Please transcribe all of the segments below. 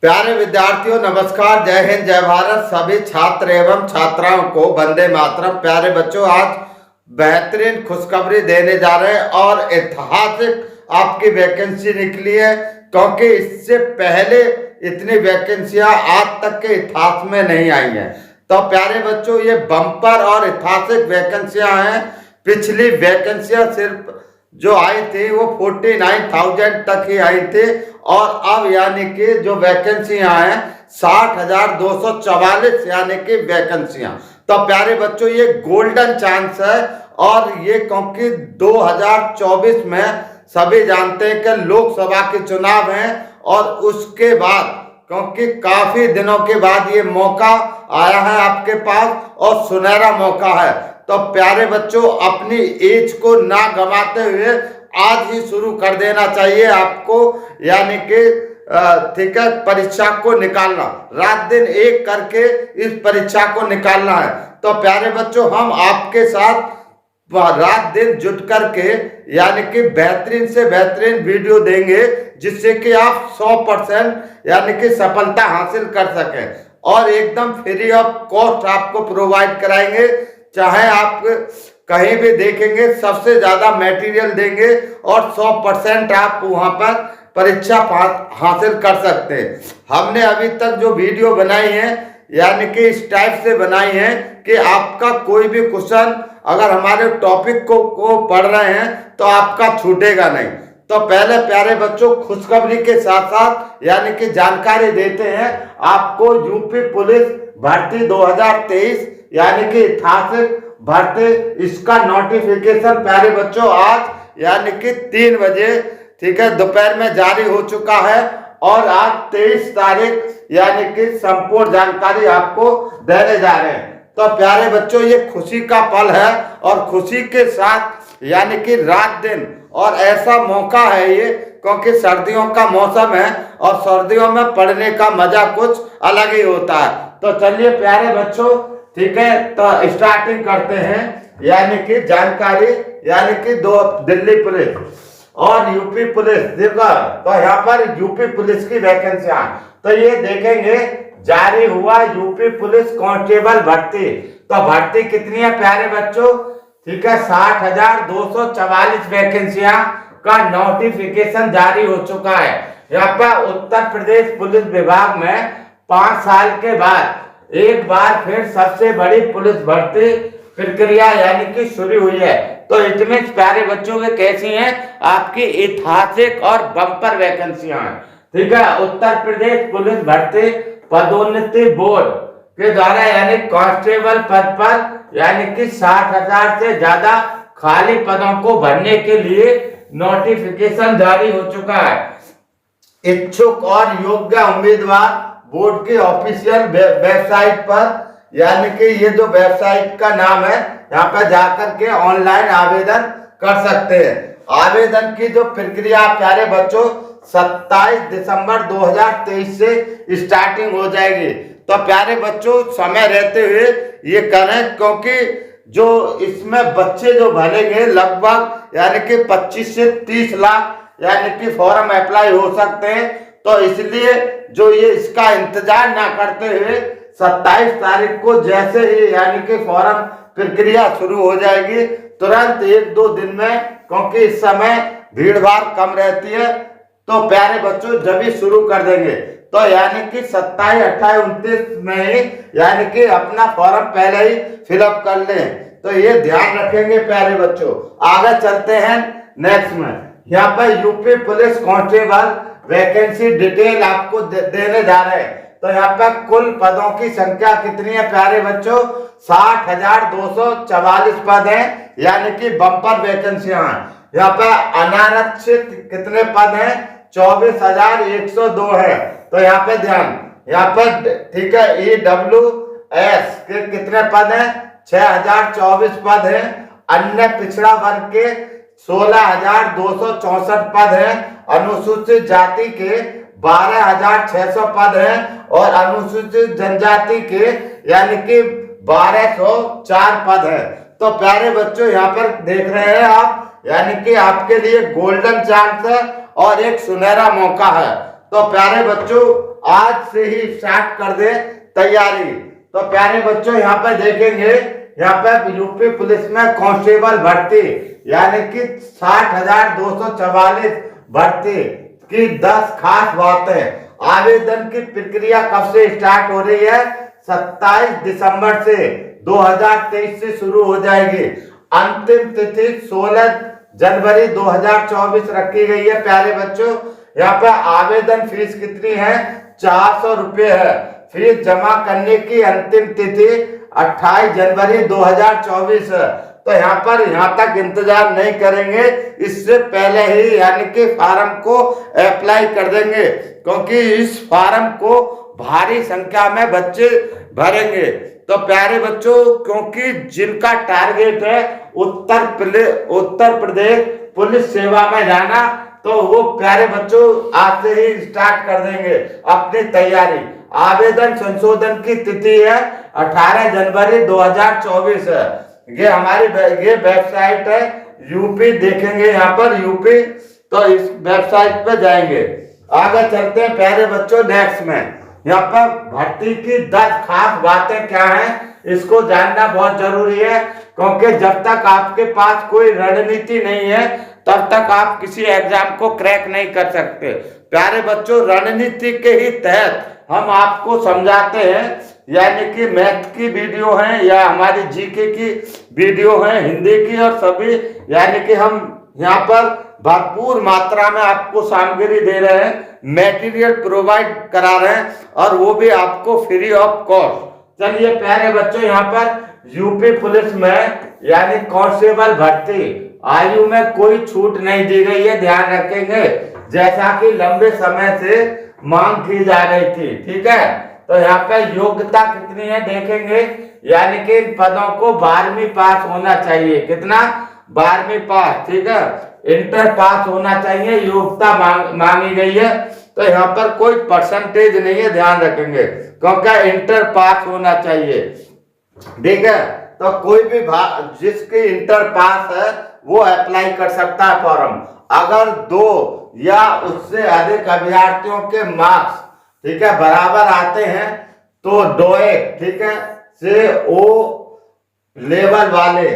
प्यारे विद्यार्थियों नमस्कार, जय हिंद, जय भारत। सभी छात्र एवं छात्राओं को वंदे मातरम। प्यारे बच्चों, आज बेहतरीन खुशखबरी देने जा रहे हैं और ऐतिहासिक आपकी वैकेंसी निकली है, क्योंकि इससे पहले इतनी वैकेंसियां आज तक के इतिहास में नहीं आई हैं। तो प्यारे बच्चों, ये बम्पर और ऐतिहासिक वैकेंसियां हैं। पिछली वैकेंसियां सिर्फ जो आई थी वो 49,000 तक ही आई थी, और अब यानी कि जो वैकेंसियां हैं 60,244 यानी कि वैकेंसियां। तो प्यारे बच्चों, ये गोल्डन चांस है। और ये क्योंकि 2024 में सभी जानते हैं कि लोकसभा के चुनाव हैं, और उसके बाद क्योंकि काफी दिनों के बाद ये मौका आया है आपके पास, और सुनहरा मौका है। तो प्यारे बच्चों, अपनी एज को ना गंवाते हुए आज ही शुरू कर देना चाहिए आपको, यानी कि ठीक है, परीक्षा को निकालना, रात दिन एक करके इस परीक्षा को निकालना है। तो प्यारे बच्चों, हम आपके साथ रात दिन जुट करके यानी कि बेहतरीन से बेहतरीन वीडियो देंगे, जिससे कि आप 100% यानी कि सफलता हासिल कर सकें, और एकदम फ्री ऑफ कॉस्ट आपको प्रोवाइड कराएंगे। चाहे आप कहीं भी देखेंगे, सबसे ज्यादा मटेरियल देंगे, और 100% आप वहां पर परीक्षा हासिल कर सकते हैं। हमने अभी तक जो वीडियो बनाई है यानी कि इस टाइप से बनाई है कि आपका कोई भी क्वेश्चन अगर हमारे टॉपिक को पढ़ रहे हैं तो आपका छूटेगा नहीं। तो पहले प्यारे बच्चों, खुशखबरी के साथ साथ यानी कि जानकारी देते हैं आपको। यूपी पुलिस भर्ती 2023 यानी कि ऐतिहासिक भर्ती, इसका नोटिफिकेशन प्यारे बच्चों आज यानी कि 3 बजे ठीक है दोपहर में जारी हो चुका है, और आज 23 तारीख यानी कि संपूर्ण जानकारी आपको देने जा रहे हैं। तो प्यारे बच्चों, ये खुशी का पल है, और खुशी के साथ यानी कि रात दिन, और ऐसा मौका है ये क्योंकि सर्दियों का मौसम है, और सर्दियों में पढ़ने का मजा कुछ अलग ही होता है। तो चलिए प्यारे बच्चों, ठीक है, तो स्टार्टिंग करते हैं यानी कि जानकारी, यानी कि दिल्ली पुलिस और यूपी पुलिस। देखो, तो यहाँ पर यूपी पुलिस की वैकेंसियां, तो ये देखेंगे जारी हुआ यूपी पुलिस कांस्टेबल भर्ती। तो भर्ती कितनी है प्यारे बच्चों, ठीक है, 60,244 वैकेंसियां का नोटिफिकेशन जारी हो चुका है। यहाँ पर उत्तर प्रदेश पुलिस विभाग में 5 साल के बाद एक बार फिर सबसे बड़ी पुलिस भर्ती प्रक्रिया यानी कि शुरू हुई है। तो इतने प्यारे बच्चों के कैसी हैं आपकी ऐतिहासिक और बम्पर वैकेंसियां हैं, ठीक है। उत्तर प्रदेश पुलिस भर्ती पदोन्नति बोर्ड के द्वारा यानी कांस्टेबल पद पर यानी कि 60,000 से ज्यादा खाली पदों को भरने के लिए नोटिफिकेशन जारी हो चुका है। इच्छुक और योग्य उम्मीदवार बोर्ड के ऑफिशियल वेबसाइट पर, यानी कि ये जो वेबसाइट का नाम है, यहाँ पर जाकर के ऑनलाइन आवेदन कर सकते हैं। आवेदन की जो प्रक्रिया प्यारे बच्चों 27 दिसंबर 2023 से स्टार्टिंग हो जाएगी। तो प्यारे बच्चों, समय रहते हुए ये करें, क्योंकि जो इसमें बच्चे जो भरेंगे लगभग यानी कि 25 से 30 लाख यानी कि फॉर्म अप्लाई हो सकते हैं। तो इसलिए जो ये इसका इंतजार ना करते हुए 27 तारीख को जैसे ही यानी कि फॉर्म प्रक्रिया शुरू हो जाएगी, तुरंत 1-2 दिन में, क्योंकि इस समय भीड़ भाड़ कम रहती है, तो प्यारे बच्चों जब भी शुरू कर देंगे। तो यानी कि 27, 28, 29 में ही यानी कि अपना फॉर्म पहले ही फिलअप कर लें। तो ये ध्यान रखेंगे प्यारे बच्चों। आगे चलते हैं नेक्स्ट में। यहाँ पर UP police constable vacancy detail आपको देने जा रहे हैं। तो यहाँ पर कुल पदों की संख्या कितनी है प्यारे बच्चों, 60,244 पद हैं, यानी कि बम्पर वैकेंसियां हैं। यहाँ पर अनारक्षित कितने पद हैं, 24,102 है। तो यहाँ पे ध्यान, यहाँ पर ठीक है, EWS के कितने पद हैं, 6,024 पद हैं। अन्य पिछड़ा वर्ग के 16,264 पद हैं। अनुसूचित जाति के 12,600 पद हैं, और अनुसूचित जनजाति के यानी कि 1,204 पद हैं। तो प्यारे बच्चों, यहाँ पर देख रहे हैं आप, यानी कि आपके लिए गोल्डन चांस है और एक सुनहरा मौका है। तो प्यारे बच्चों, आज से ही स्टार्ट कर दे तैयारी। तो प्यारे बच्चों यहाँ पे देखेंगे, यहाँ पे यूपी पुलिस में कांस्टेबल भर्ती यानी कि 60,244 भर्ती की 10 खास बातें। आवेदन की प्रक्रिया कब से स्टार्ट हो रही है? 27 दिसंबर से 2023 से शुरू हो जाएगी। अंतिम तिथि 16 जनवरी 2024 रखी गई है। प्यारे बच्चों यहाँ पे आवेदन फीस कितनी है? 400 रुपये है। फीस जमा करने की अंतिम तिथि 28 जनवरी 2024 है। तो यहाँ तक इंतजार नहीं करेंगे, इससे पहले ही यानी कि फार्म को अप्लाई कर देंगे, क्योंकि इस फार्म को भारी संख्या में बच्चे भरेंगे। तो प्यारे बच्चों, क्योंकि जिनका टारगेट है उत्तर प्रदेश पुलिस सेवा में जाना, तो वो प्यारे बच्चों आज से ही स्टार्ट कर देंगे अपनी तैयारी। आवेदन संशोधन की तिथि है 18 जनवरी 2024 है। ये हमारी ये वेबसाइट है यूपी, देखेंगे यहाँ पर यूपी, तो इस वेबसाइट पे जाएंगे। आगे चलते हैं प्यारे बच्चों नेक्स्ट में। यहाँ पर भर्ती की 10 खास बातें क्या हैं, इसको जानना बहुत जरूरी है, क्योंकि जब तक आपके पास कोई रणनीति नहीं है तब तक आप किसी एग्जाम को क्रैक नहीं कर सकते। प्यारे बच्चों, रणनीति के ही तहत हम आपको समझाते हैं, यानी कि मैथ की वीडियो है या हमारी जीके की वीडियो है, हिंदी की, और सभी यानी कि हम यहाँ पर भरपूर मात्रा में आपको सामग्री दे रहे हैं, मटेरियल प्रोवाइड करा रहे हैं, और वो भी आपको फ्री ऑफ कॉस्ट। चलिए प्यारे बच्चों, यहाँ पर यूपी पुलिस में यानी कांस्टेबल भर्ती आयु में कोई छूट नहीं दी गई है, ध्यान रखेंगे, जैसा कि लंबे समय से मांग की जा रही थी। ठीक है, तो यहाँ पे योग्यता कितनी है देखेंगे, यानी कि इन पदों को 12वीं पास होना चाहिए। कितना? 12वीं पास। ठीक है, इंटर पास होना चाहिए, योग्यता मांगी गई है। तो यहाँ पर कोई परसेंटेज नहीं है, ध्यान रखेंगे, क्योंकि इंटर पास होना चाहिए। ठीक है, तो कोई भी जिसकी इंटर पास है वो अप्लाई कर सकता है फॉर्म। अगर 2 या उससे अधिक अभ्यर्थियों के मार्क्स, ठीक है, बराबर आते हैं तो डोए, ठीक है, से ओ लेवल वाले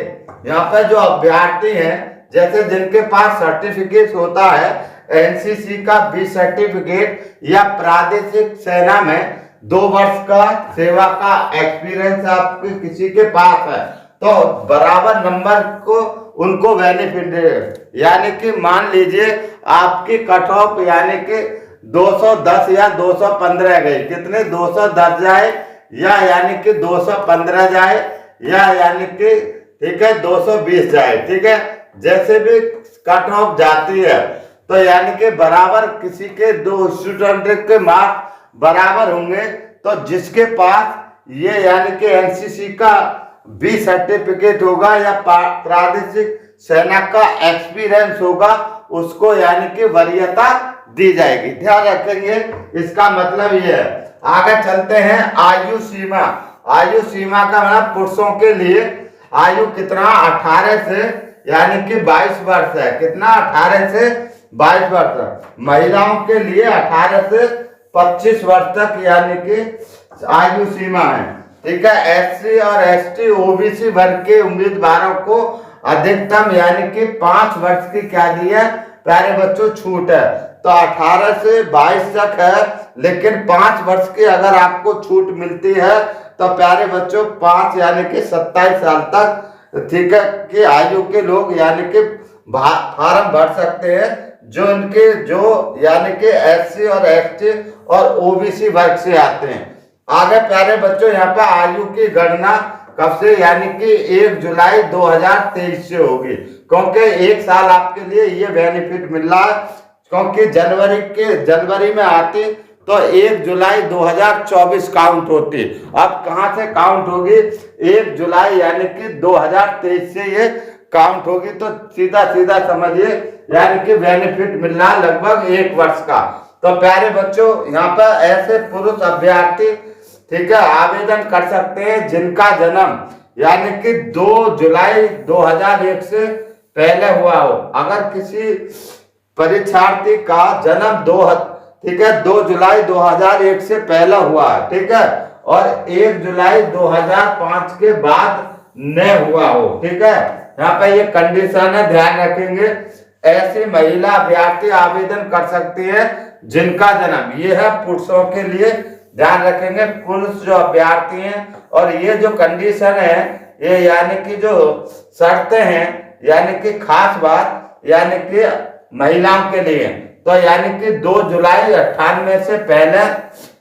यहाँ पे जो अभ्यर्थी हैं, जैसे जिनके पास सर्टिफिकेट होता है एनसीसी का बी सर्टिफिकेट या प्रादेशिक सेना में 2 वर्ष का सेवा का एक्सपीरियंस आपके किसी के पास है, तो बराबर नंबर को उनको बेनिफिट दे। यानी कि मान लीजिए आपकी कट ऑफ यानी कि 210 या 215 गई, कितने 210 जाए या यानी कि 215 जाए या यानी कि ठीक है 220 जाए। ठीक है, जैसे भी कट ऑफ जाती है तो यानी कि बराबर किसी के 2 स्टूडेंट के मार्क्स बराबर होंगे, तो जिसके पास ये यानी कि एनसीसी का बी सर्टिफिकेट होगा या प्रादेशिक सेना का एक्सपीरियंस होगा, उसको यानी कि वरीयता दी जाएगी। ध्यान रखेंगे, इसका मतलब ये है। आगे चलते हैं आयु सीमा। आयु सीमा का मतलब पुरुषों के लिए आयु कितना? 18 से यानी कि 22 वर्ष है। कितना? 18 से 22 वर्ष। महिलाओं के लिए 18 से 25 वर्ष तक यानी कि आयु सीमा है। ठीक है, एससी और एसटी ओबीसी वर्ग के उम्मीदवारों को अधिकतम यानी कि 5 वर्ष की क्या दी है प्यारे बच्चों? छूट है। तो 18 से 22 तक है, लेकिन 5 वर्ष की अगर आपको छूट मिलती है तो प्यारे बच्चों 5 यानी कि 27 साल तक ठीक है कि आयु के लोग यानी कि फार्म भर सकते हैं, जो इनके जो यानी कि एससी और एसटी और ओबीसी वर्ग से आते हैं। आगे प्यारे बच्चों यहाँ पे आयु की गणना कब से? यानी कि 1 जुलाई 2023 से होगी, क्योंकि 1 साल आपके लिए ये बेनिफिट मिल रहा है, क्योंकि जनवरी में आती तो 1 जुलाई 2024 काउंट होती। अब कहां से काउंट होगी? 1 जुलाई यानी कि 2023 से ये काउंट होगी। तो सीधा सीधा समझिए यानी कि बेनिफिट मिल रहा है लगभग 1 वर्ष का। तो प्यारे बच्चों यहाँ पर ऐसे पुरुष अभ्यर्थी ठीक है आवेदन कर सकते हैं जिनका जन्म यानी कि 2 जुलाई 2001 से पहले हुआ हो। अगर किसी परीक्षार्थी का जन्म ठीक है, 2 जुलाई 2001 से पहले हुआ है, ठीक है, और 1 जुलाई 2005 के बाद न हुआ हो, ठीक है। यहाँ पे ये कंडीशन है, ध्यान रखेंगे। ऐसी महिला अभ्यर्थी आवेदन कर सकती है जिनका जन्म, ये है पुरुषों के लिए, ध्यान रखेंगे, पुरुष जो अभ्यर्थी हैं। और ये जो कंडीशन है, ये यानी कि जो शर्तें हैं, यानी कि खास बात, यानी कि महिलाओं के लिए, तो यानी कि 2 जुलाई 98 से पहले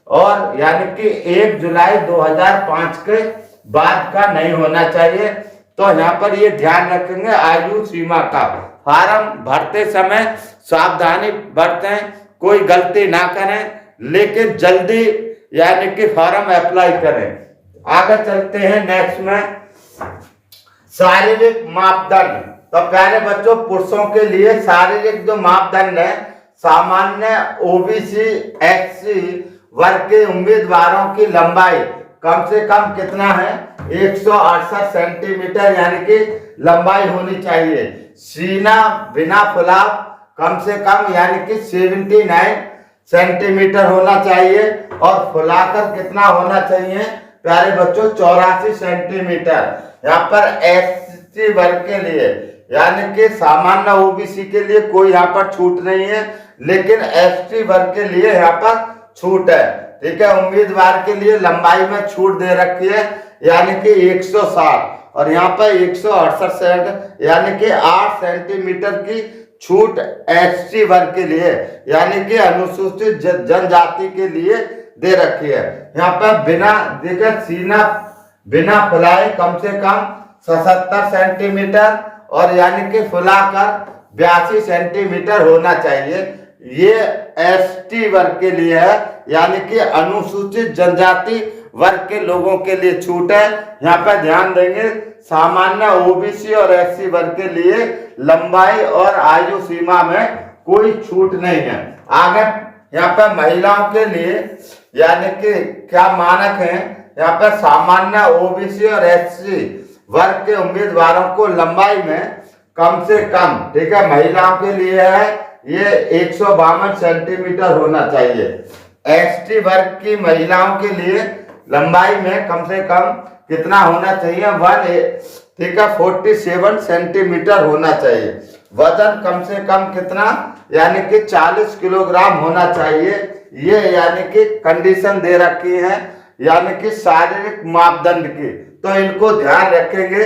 और यानी कि 1 जुलाई 2005 के बाद का नहीं होना चाहिए। तो यहाँ पर ये ध्यान रखेंगे आयु सीमा का। फार्म भरते समय सावधानी बरतें, कोई गलती ना करें, लेकिन जल्दी यानी कि फॉर्म अप्लाई करें। आगे चलते हैं नेक्स्ट में, शारीरिक मापदंड। तो प्यारे बच्चों, पुरुषों के लिए शारीरिक जो मापदंड है, सामान्य ओबीसी एससी वर्ग के उम्मीदवारों की लंबाई कम से कम कितना है, 168 सेंटीमीटर यानी कि लंबाई होनी चाहिए। सीना बिना फुलाव कम से कम यानी कि 79 सेंटीमीटर होना चाहिए, और फुलाकर कितना होना चाहिए प्यारे बच्चों, 84 सेंटीमीटर। यहाँ पर एससी वर्ग के लिए यानी कि सामान्य ओबीसी के लिए कोई यहाँ पर छूट नहीं है, लेकिन एसटी वर्ग के लिए यहाँ पर छूट है, ठीक है। उम्मीदवार के लिए लंबाई में छूट दे रखी है, यानी कि 160, और यहाँ पर 168 यानी कि 8 सेंटीमीटर की छूट एसटी वर्ग के लिए यानी कि अनुसूचित जनजाति के लिए दे रखी है। यहाँ पर बिना देखिए सीना बिना फुलाए कम से कम 77 सेंटीमीटर और यानी कि फुलाकर 82 सेंटीमीटर होना चाहिए। ये एसटी वर्ग के लिए है, यानी कि अनुसूचित जनजाति वर्ग के लोगों के लिए छूट है। यहाँ पर ध्यान देंगे, सामान्य ओबीसी और एससी वर्ग के लिए लंबाई और आयु सीमा में कोई छूट नहीं है। आगे यहाँ पर महिलाओं के लिए यानी कि क्या मानक है, यहाँ पर सामान्य ओबीसी और एससी वर्ग के उम्मीदवारों को लंबाई में कम से कम, ठीक है, महिलाओं के लिए है ये 152 सेंटीमीटर होना चाहिए। एसटी वर्ग की महिलाओं के लिए लंबाई में कम से कम कितना होना चाहिए, 47 सेंटीमीटर होना चाहिए। वजन कम से कम कितना, यानी कि 40 किलोग्राम होना चाहिए। ये यानी कि कंडीशन दे रखी है, यानी कि शारीरिक मापदंड की, तो इनको ध्यान रखेंगे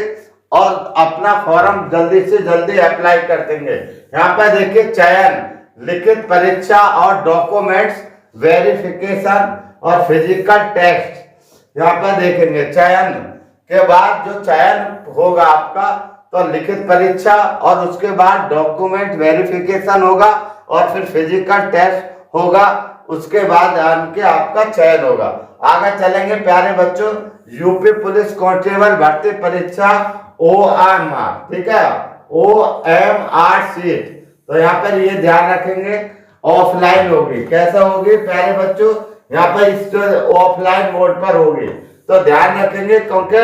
और अपना फॉर्म जल्दी से जल्दी अप्लाई कर देंगे। यहाँ पर देखिए चयन, लिखित परीक्षा और डॉक्यूमेंट्स वेरिफिकेशन और फिजिकल टेस्ट। यहाँ पर देखेंगे चयन के बाद जो चयन होगा आपका, तो लिखित परीक्षा और उसके बाद डॉक्यूमेंट वेरिफिकेशन होगा और फिर फिजिकल टेस्ट होगा, उसके बाद के आपका चयन होगा। आगे चलेंगे प्यारे बच्चों, यूपी पुलिस कांस्टेबल भर्ती परीक्षा OMR, ठीक है, OMR सीट। तो यहाँ पर ये ध्यान रखेंगे ऑफलाइन होगी। कैसा होगी प्यारे बच्चों, यहाँ पर इस ऑफलाइन मोड पर होगी, तो ध्यान रखेंगे क्योंकि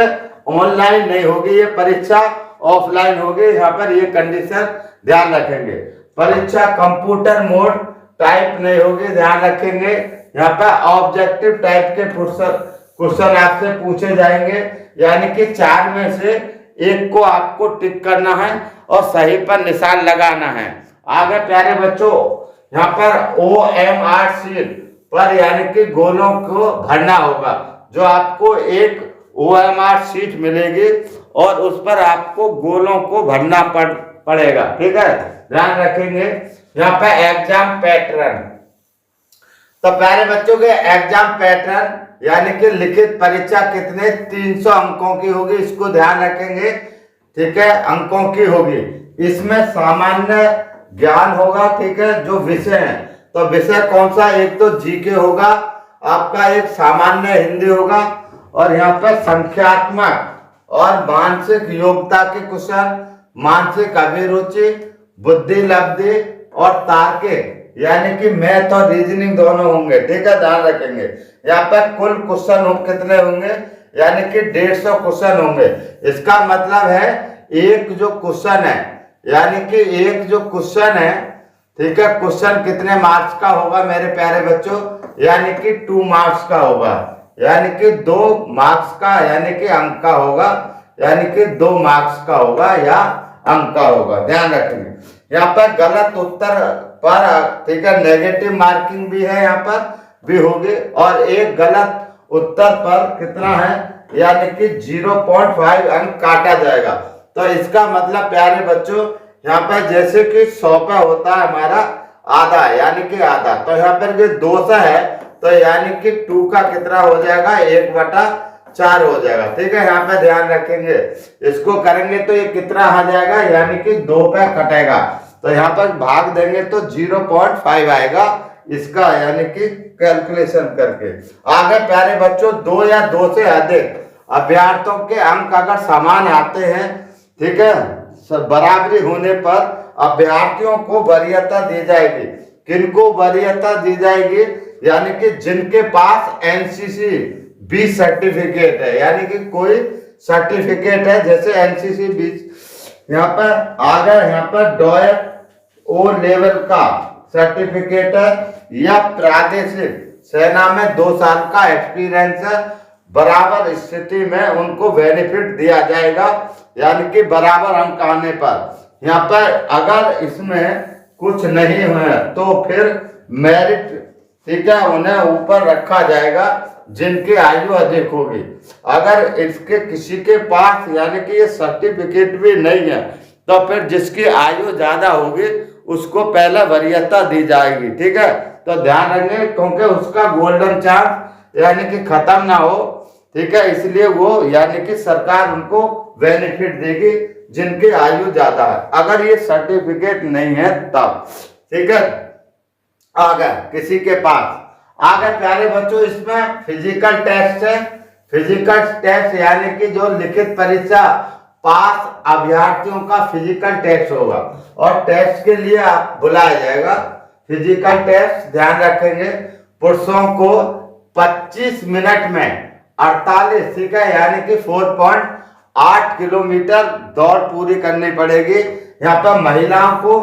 ऑनलाइन नहीं होगी ये परीक्षा, ऑफलाइन होगी। यहाँ पर ये कंडीशन ध्यान रखेंगे। परीक्षा कंप्यूटर मोड टाइप नहीं होगी, ध्यान रखेंगे। यहाँ पर ऑब्जेक्टिव टाइप के क्वेश्चन आपसे पूछे जाएंगे, यानी कि 4 में से एक को आपको टिक करना है और सही पर निशान लगाना है। आगे प्यारे बच्चों, यहाँ पर OMR सीट पर यानी कि गोलों को भरना होगा। जो आपको एक OMR सीट मिलेगी और उस पर आपको गोलों को भरना पड़ेगा, ठीक है, ध्यान रखेंगे। यहाँ पे एग्जाम पैटर्न, तो प्यारे बच्चों के एग्जाम पैटर्न यानी कि लिखित परीक्षा कितने 300 अंकों की होगी, इसको ध्यान रखेंगे, ठीक है, अंकों की होगी। इसमें सामान्य ज्ञान होगा, ठीक है, जो विषय है, तो विषय कौन सा, एक तो जीके होगा आपका, एक सामान्य हिंदी होगा, और यहाँ पर संख्यात्मक और मानसिक योग्यता के क्वेश्चन, मानसिक अभिरुचि, बुद्धि लब्धि और तार्किक यानी कि मैथ और रीजनिंग दोनों होंगे, ठीक है, ध्यान रखेंगे। यहाँ पर कुल क्वेश्चन कितने होंगे, यानी कि 150 क्वेश्चन होंगे। इसका मतलब है एक जो क्वेश्चन है, यानी कि एक जो क्वेश्चन है ठीक है। क्वेश्चन कितने मार्क्स का होगा मेरे प्यारे बच्चों, यानी कि 2 मार्क्स का होगा, यानी कि 2 मार्क्स का, यानी कि अंक का होगा, यानी कि 2 मार्क्स का होगा या अंक का होगा, ध्यान रखेंगे। यहाँ पर गलत उत्तर पर, ठीक है, नेगेटिव मार्किंग भी है, यहाँ पर भी होगी, और एक गलत उत्तर पर कितना है, यानी कि 0.5 अंक काटा जाएगा। तो इसका मतलब प्यारे बच्चों, यहाँ पर जैसे कि 100 पे होता है हमारा आधा, यानी कि आधा, तो यहाँ पर जो 200 है तो यानी कि 2 का कितना हो जाएगा, 1/4 हो जाएगा। ठीक है, यहाँ पे ध्यान रखेंगे, इसको करेंगे तो ये कितना आ जाएगा, यानी कि 2 पे कटेगा, तो यहाँ पर भाग देंगे तो 0.5 आएगा इसका, यानी कि कैलकुलेशन करके। आगे प्यारे बच्चों, 2 या 2 से अधिक अभ्यर्थियों के अंक अगर समान आते हैं, ठीक है, बराबरी होने पर अभ्यर्थियों को वरीयता दी जाएगी। किनको वरीयता दी जाएगी, यानी कि जिनके पास एनसीसी बी सर्टिफिकेट है, यानी कि कोई सर्टिफिकेट है, जैसे एनसीसी बी, यहाँ पर आगे यहाँ पर डॉयट ओ लेवल का सर्टिफिकेट है, या प्रादेशिक सेना में 2 साल का एक्सपीरियंस है, बराबर स्थिति में उनको बेनिफिट दिया जाएगा, यानी कि बराबर अंक आने पर। यहाँ पर अगर इसमें कुछ नहीं हुआ तो फिर मेरिट, ठीक है, उन्हें ऊपर रखा जाएगा जिनकी आयु अधिक होगी। अगर इसके किसी के पास, यानी कि ये सर्टिफिकेट भी नहीं है, तो फिर जिसकी आयु ज्यादा होगी उसको पहले वरीयता दी जाएगी। ठीक है, तो ध्यान रखेंगे, क्योंकि उसका गोल्डन चांस यानी कि खत्म ना हो, ठीक है, इसलिए वो, यानी कि सरकार उनको बेनिफिट देगी जिनकी आयु ज्यादा है, अगर ये सर्टिफिकेट नहीं है तब। ठीक है, आगे किसी के पास, आगे प्यारे बच्चों इसमें फिजिकल टेस्ट है। फिजिकल टेस्ट यानी कि जो लिखित परीक्षा पास अभ्यर्थियों का फिजिकल टेस्ट होगा, और टेस्ट के लिए आप बुलाया जाएगा। फिजिकल टेस्ट ध्यान रखेंगे, पुरुषों को 25 मिनट में 48, ठीक है, यानी कि 4.8 किलोमीटर दौड़ पूरी करनी पड़ेगी। यहाँ पर महिलाओं को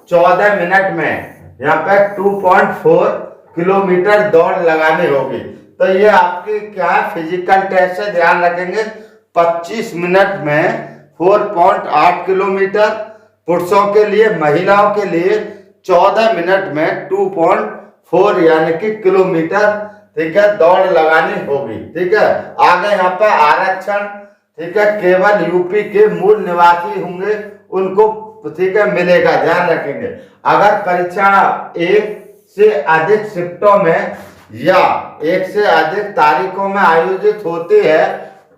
14 मिनट में यहाँ पे 2.4 किलोमीटर दौड़ लगानी होगी। तो ये आपकी क्या है, फिजिकल टेस्ट है, ध्यान रखेंगे। 25 मिनट में 4.8 किलोमीटर पुरुषों के लिए, महिलाओं के लिए 14 मिनट में 2.4 यानी कि किलोमीटर, ठीक है, दौड़ लगानी होगी। ठीक है, आगे यहाँ पर आरक्षण, ठीक है, केवल यूपी के मूल निवासी होंगे उनको, ठीक है, मिलेगा, ध्यान रखेंगे। अगर परीक्षा 1 से अधिक शिफ्टों में या 1 से अधिक तारीखों में आयोजित होती है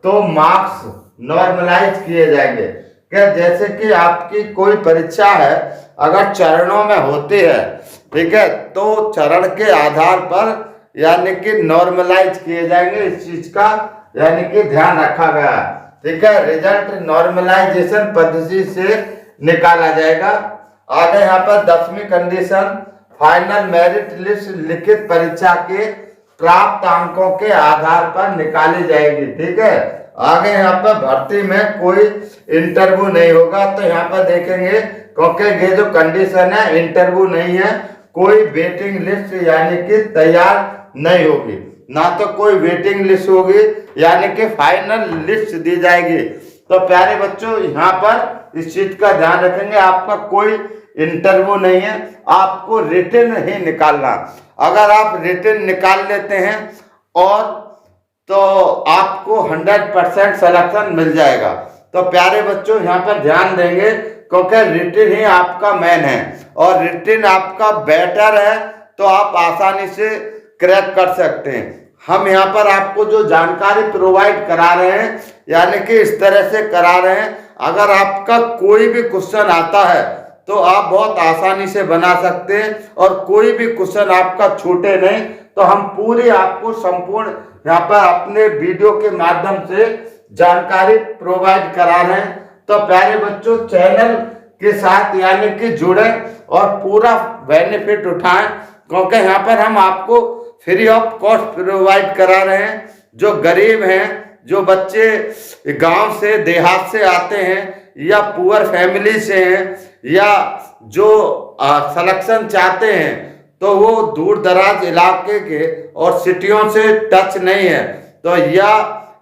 तो मार्क्स नॉर्मलाइज किए जाएंगे। क्या, जैसे कि आपकी कोई परीक्षा है, अगर चरणों में होती है, ठीक है, तो चरण के आधार पर यानी कि नॉर्मलाइज किए जाएंगे, इस चीज का यानी कि ध्यान रखा गया है। ठीक है, रिजल्ट नॉर्मलाइजेशन पद्धति से निकाला जाएगा। आगे यहाँ पर 10वीं कंडीशन, फाइनल मेरिट लिस्ट लिखित परीक्षा के प्राप्त अंकों के आधार पर निकाली जाएगी। ठीक है, आगे यहाँ पर भर्ती में कोई इंटरव्यू नहीं होगा, तो यहाँ पर देखेंगे, क्योंकि ये जो कंडीशन है इंटरव्यू नहीं है, कोई वेटिंग लिस्ट यानी कि तैयार नहीं होगी, ना तो कोई वेटिंग लिस्ट होगी, यानी कि फाइनल लिस्ट दी जाएगी। तो प्यारे बच्चों यहाँ पर इस चीज का ध्यान रखेंगे, आपका कोई इंटरव्यू नहीं है, आपको रिटन ही निकालना। अगर आप रिटन निकाल लेते हैं और तो आपको 100% सिलेक्शन मिल जाएगा। तो प्यारे बच्चों यहाँ पर ध्यान देंगे, क्योंकि रिटन ही आपका मेन है, और रिटन आपका बेटर है तो आप आसानी से क्रैक कर सकते हैं। हम यहाँ पर आपको जो जानकारी प्रोवाइड करा रहे हैं, यानी कि इस तरह से करा रहे हैं, अगर आपका कोई भी क्वेश्चन आता है तो आप बहुत आसानी से बना सकते हैं, और कोई भी क्वेश्चन आपका छूटे नहीं, तो हम पूरी आपको संपूर्ण यहाँ पर अपने वीडियो के माध्यम से जानकारी प्रोवाइड करा रहे हैं। तो प्यारे बच्चों चैनल के साथ यानी कि जुड़े और पूरा बेनिफिट उठाएं, क्योंकि यहाँ पर हम आपको फ्री ऑफ कॉस्ट प्रोवाइड करा रहे हैं। जो गरीब हैं, जो बच्चे गांव से देहात से आते हैं, या पुअर फैमिली से हैं या जो सिलेक्शन चाहते हैं तो वो दूर दराज इलाके के और सिटियों से टच नहीं है, तो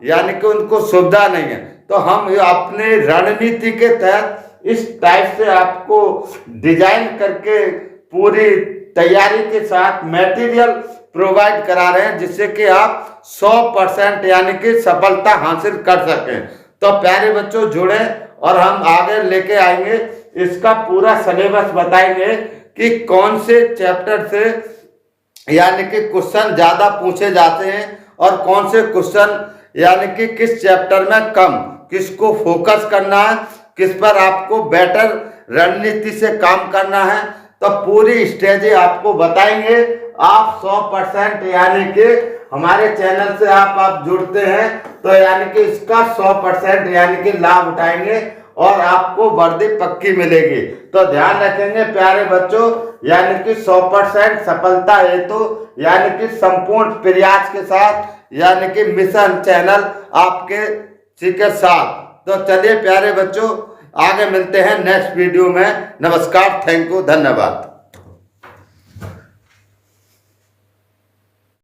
यानी कि उनको सुविधा नहीं है, तो हम अपने रणनीति के तहत इस टाइप से आपको डिजाइन करके पूरी तैयारी के साथ मटेरियल प्रोवाइड करा रहे हैं, जिससे कि आप 100% यानी कि सफलता हासिल कर सकें। तो प्यारे बच्चों जुड़े और हम आगे लेके आएंगे, इसका पूरा सिलेबस बताएंगे कि कौन से चैप्टर से यानी कि क्वेश्चन ज्यादा पूछे जाते हैं और कौन से क्वेश्चन यानी कि किस चैप्टर में कम, किसको फोकस करना है, किस पर आपको बेटर रणनीति से काम करना है, तो पूरी स्ट्रेटेजी आपको बताएंगे। आप 100% यानी कि हमारे चैनल से आप जुड़ते हैं तो यानी कि इसका 100% यानी कि लाभ उठाएंगे और आपको वर्दी पक्की मिलेगी। तो ध्यान रखेंगे प्यारे बच्चों, यानी कि 100% सफलता हेतु यानी कि संपूर्ण प्रयास के साथ यानी कि मिशन चैनल आपके के साथ। तो चलिए प्यारे बच्चों आगे मिलते हैं नेक्स्ट वीडियो में। नमस्कार, थैंक यू, धन्यवाद।